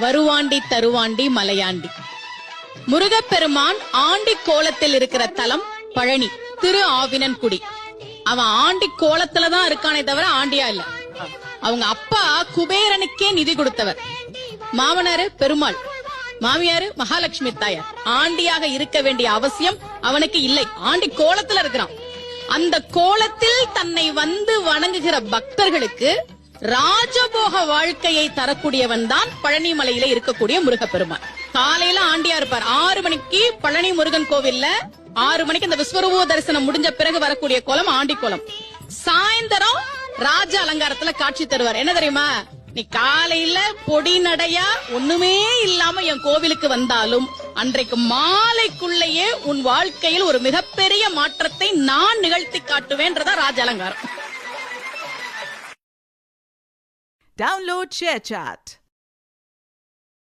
வருவாண்டி தருவாண்டி மலையாண்டி. முருகப்பெருமான் ஆண்டி கோலத்தில் இருக்கிற தலம் பழனி திரு ஆவினன்குடி. அவன் ஆண்டி கோலத்துலதான் இருக்கானே தவிர ஆண்டியா இல்ல. அவங்க அப்பா குபேரனுக்கே நிதி கொடுத்தவர். மாமனாரு பெருமாள், மாமியாரு மகாலட்சுமி தாயார். ஆண்டியாக இருக்க வேண்டிய அவசியம் அவனுக்கு இல்லை. ஆண்டி கோலத்துல இருக்கிறான். அந்த கோலத்தில் தன்னை வந்து வணங்குகிற பக்தர்களுக்கு ராஜபோக வாழ்க்கையை தரக்கூடியவன் தான் பழனி மலையில இருக்கக்கூடிய முருகப்பெருமான். காலையில ஆண்டியா இருப்பார். 6 மணிக்கு பழனி முருகன் கோவில்ல 6 மணிக்கு இந்த விஸ்வரூப தரிசனம் முடிஞ்ச பிறகு வரக்கூடிய கோலம் ஆண்டி கோலம். சாயந்தரம் ராஜ அலங்காரத்துல காட்சி தருவார். என்ன தெரியுமா? நீ காலையில பொடி நடையா ஒண்ணுமே இல்லாம என் கோவிலுக்கு வந்தாலும் அன்றைக்கு மாலைக்குள்ளேயே உன் வாழ்க்கையில் ஒரு மிகப்பெரிய மாற்றத்தை நான் நிகழ்த்தி காட்டுவேன்றதா ராஜ அலங்காரம். Download ShareChat.